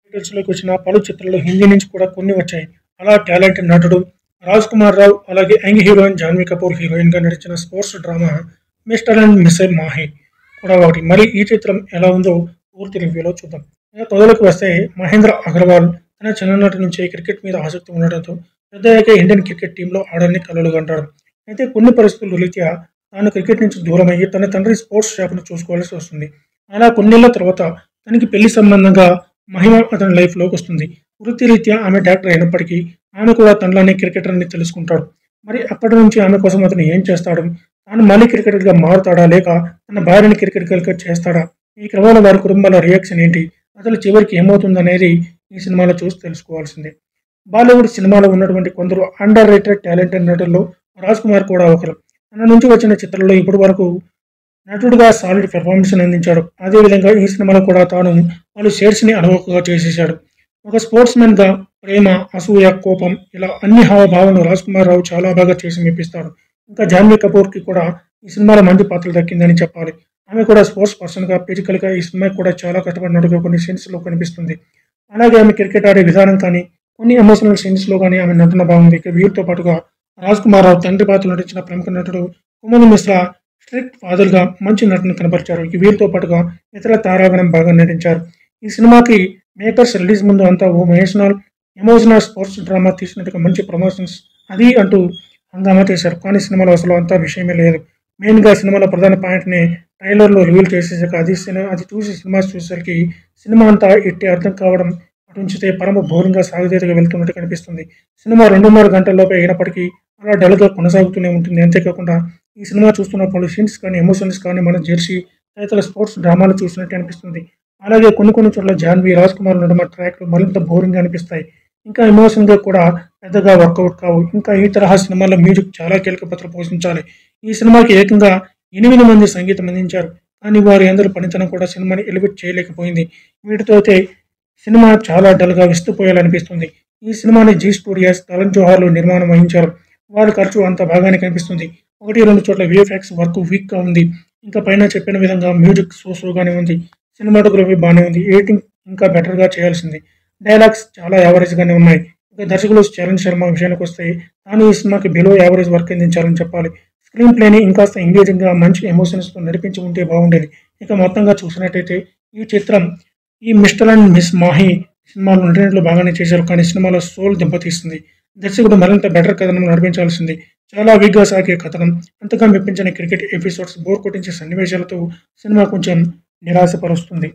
థియేటర్స్‌లోకి వచ్చిన పలు చిత్రాలు హిందీ నుంచి కూడా కొన్ని వచ్చాయి. అలా టాలెంటెడ్ నటుడు రాజ్ కుమార్ రావు, అలాగే యంగ్ హీరోయిన్ జాన్వీ కపూర్ హీరోయిన్‌గా నటించిన sports drama 'mister and Mrs Mahe' కూడా ఒకటి. మరి ఈ చిత్రం ఎలా ఉందో పూర్తి రివ్యూలో చూద్దాం. ఇక కథలోకి వస్తే మహేంద్ర అగర్వాల్ తన చిన్ననాటి నుంచే క్రికెట్ మీద ఆసక్తి ఉండడంతో పెద్దయ్యాక ఇండియన్ క్రికెట్ టీంలో ఆడాలని కలలు కంటాడు. అయితే కొన్ని పరిస్థితుల రీత్యా తాను క్రికెట్ నుంచి దూరమయ్యి తన తండ్రి స్పోర్ట్స్ షాప్‌ను చూసుకోవాల్సి వస్తుంది. అలా కొన్నేళ్ల తర్వాత తనకి పెళ్లి సంబంధంగా మహిమ అతని లైఫ్‌లోకి వస్తుంది. వృత్తిరీత్యా ఆమె డాక్టర్ అయినప్పటికీ ఆమె కూడా తనలానే క్రికెటర్ అని తెలుసుకుంటాడు. మరి అప్పటి నుంచి ఆమె కోసం అతను ఏం చేస్తాడు? తాను మళ్ళీ క్రికెటర్‌గా మారుతాడా? లేక తన భార్యని క్రికెటర్‌గా చేస్తాడా? ఈ క్రమంలో వారి కుటుంబాల రియాక్షన్ ఏంటి? అసలు చివరికి ఏమవుతుందనేది ఈ సినిమాలో చూసి తెలుసుకోవాల్సిందే. బాలీవుడ్ సినిమాలో ఉన్నటువంటి కొందరు అండర్ రేటెడ్ టాలెంటెడ్ నటుల్లో రాజ్ కుమార్ కూడా ఒకరు. తన నుంచి వచ్చిన చిత్రాల్లో ఇప్పటి వరకు నటుడిగా సాలిడ్ పెర్ఫార్మెన్స్ అందించాడు. అదేవిధంగా ఈ సినిమాలో కూడా తాను పలు షేడ్స్‌ని అలవోకగా చేసేశాడు. ఒక స్పోర్ట్స్‌మెన్‌గా ప్రేమ, అసూయ, కోపం ఇలా అన్ని హావభావాలను రాజ్ కుమార్ రావు చాలా బాగా చేసి మెప్పిస్తాడు. ఇంకా జాన్వీ కపూర్‌కి కూడా ఈ సినిమాలో మంచి పాత్ర దక్కిందని చెప్పాలి. ఆమె కూడా స్పోర్ట్స్ పర్సన్‌గా, ఫిజికల్‌గా ఈ సినిమాకి కూడా చాలా కష్టపడినట్టుగా కొన్ని సీన్స్‌లో కనిపిస్తుంది. అలాగే ఆమె క్రికెట్ ఆడే విధానం కానీ, కొన్ని ఎమోషనల్ సీన్స్‌లో కానీ ఆమె నటన బాగుంది. ఇక వీరితో పాటుగా రాజ్ కుమార్ రావు తండ్రి పాత్రలో నటించిన ప్రముఖ నటుడు కుముద్ మిశ్రా స్ట్రిక్ట్ ఫాదర్‌గా మంచి నటన కనబరిచారు. ఇక వీరితో పాటుగా ఇతర తారాగణం బాగా నటించారు. ఈ సినిమాకి మేకర్స్ రిలీజ్ ముందు అంతా ఓ ఎమోషనల్ స్పోర్ట్స్ డ్రామా తీసినట్టుగా మంచి ప్రమోషన్స్ అది అంటూ హంగామా చేశారు. కానీ సినిమాలో అసలు అంతా విషయమే లేదు. మెయిన్‌గా సినిమాలో ప్రధాన పాయింట్‌ని ట్రైలర్‌లో రివీల్ చేసేసాక అది చూసి సినిమా చూసేసరికి సినిమా అంతా ఎట్టి అర్థం కావడం అటుంచితే పరమ బోరింగ్‌గా సాగుతీతగా వెళ్తున్నట్టు కనిపిస్తుంది. సినిమా 2:30 గంటల్లోపే అయినప్పటికీ అలా డల్‌గా కొనసాగుతూనే ఉంటుంది. అంతేకాకుండా ఈ సినిమా చూస్తున్నప్పుడు సీన్స్ కానీ, ఎమోషన్స్ కానీ మన జెర్సీ తదితర స్పోర్ట్స్ డ్రామాలు చూసినట్టు అనిపిస్తుంది. అలాగే కొన్ని చోట్ల జాన్వీ, రాజ్ కుమార్ నడుమ ట్రాక్‌లు మరింత బోరింగ్‌గా అనిపిస్తాయి. ఇంకా ఎమోషన్‌గా కూడా పెద్దగా వర్కౌట్ కావు. ఇంకా ఈ తరహా సినిమాల్లో మ్యూజిక్ చాలా కీలక పాత్ర పోషించాలి. ఈ సినిమాకి ఏకంగా 8 మంది సంగీతం అందించారు. కానీ వారి అందరి పనితనం కూడా సినిమాని ఎలివేట్ చేయలేకపోయింది. వీటితో అయితే సినిమా చాలా డల్‌గా విస్తుపోయేలా అనిపిస్తుంది. ఈ సినిమాని జీ స్టూడియోస్, తరుణ్ జోహార్‌లు నిర్మాణం వహించారు. వారి ఖర్చు అంతా బాగానే కనిపిస్తుంది. 1, 2 చోట్ల వీఎఫ్ఎక్స్ వర్క్ వీక్‌గా ఉంది. ఇంకా పైన చెప్పిన విధంగా మ్యూజిక్ సోగానే ఉంది. సినిమాటోగ్రఫీ బానే ఉంది. ఎడిటింగ్ ఇంకా బెటర్‌గా చేయాల్సింది. డైలాగ్స్ చాలా యావరేజ్‌గానే ఉన్నాయి. ఇక దర్శకుడు చరణ్ శర్మ విషయానికొస్తే తాను ఈ సినిమాకి బిలో యావరేజ్ వర్క్ అందించారని చెప్పాలి. స్క్రీన్ ప్లేని ఇంకాస్త ఎంగేజింగ్‌గా మంచి ఎమోషన్స్‌తో నడిపించి ఉంటే బాగుండేది. ఇక మొత్తంగా చూసినట్టయితే ఈ చిత్రం ఈ 'మిస్టర్ అండ్ మిస్ మాహి' సినిమాలో నటినట్లు బాగానే చేశారు. కానీ సినిమాలో సోల్ దెబ్బతీస్తుంది. దర్శకుడు మరింత బెటర్ కథనం నడిపించాల్సింది. చాలా వీక్‌గా సాగే కథనం, అంతగా మెప్పించని క్రికెట్ ఎపిసోడ్స్, బోర్ కొట్టించే సన్నివేశాలతో సినిమా కొంచెం నిరాశపరుస్తుంది.